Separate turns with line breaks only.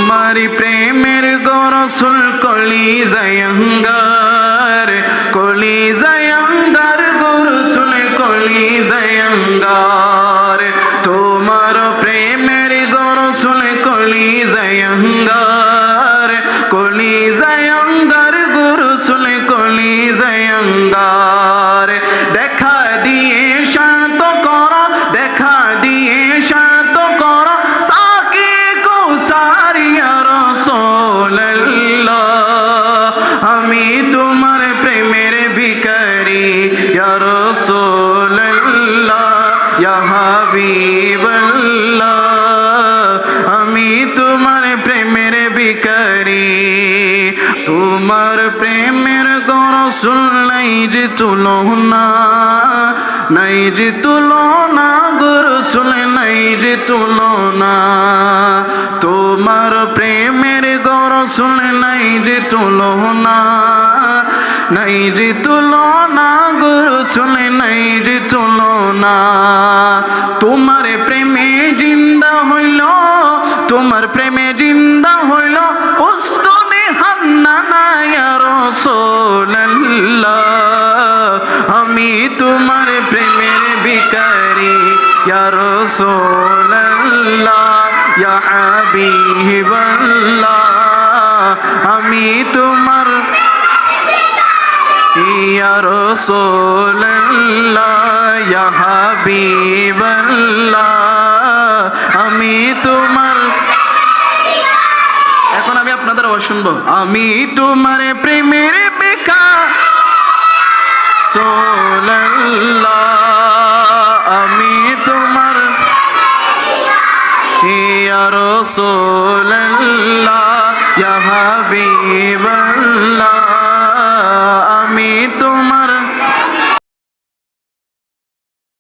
তোমারি প্রেমের গরসুল কলিজায় অঙ্গার, কলিজায় অঙ্গার গরসুল কলিজায় অঙ্গার। তোমার প্রেমের গরসুল কলিজায় অঙ্গার, কলিজায় অঙ্গার গরসুল কলিজায় অঙ্গার। দেখা দিয়ে শান্ত করো, দেখা দিয়ে শান্ত করো সাকি কৌসার ইয়া রাসূলুল্লাহ। আমি তোমার প্রেমের ভিখারি ইয়া রাসূলুল্লাহ, ইয়া হাবিবাল্লাহ। আমি তোমার প্রেমের ভিখারি। তোমার প্রেমের গরসুল নাই যে তুলনা, নাই যে তুলনা গরসুল নাই যে তুলনা। তোমার প্রেমের গরসুল নাই যে তুলনা, নাই যে তুলনা গরসুল নাই যে তুলনা। তোমার প্রেমে জিন্দা হইল, তোমার প্রেমে জিন্দা হইল উস্তুনে হান্নানা ইয়া রাসূলুল্লাহ। আমি তোমার প্রেমের ভিখারি ইয়া রাসূলুল্লাহ, ইয়া হাবিবাল্লাহ। আমি তোমার ইয়া রাসূলুল্লাহ, ইয়া হাবিবাল্লাহ। আমি তোমার, এখন আমি আপনাদের আওয়াজ শুনবো। আমি তোমার প্রেমের ভিখারি রাসূলুল্লাহ, আমি তোমার ইয়া রাসূলুল্লাহ, ইয়া হাবিবাল্লাহ।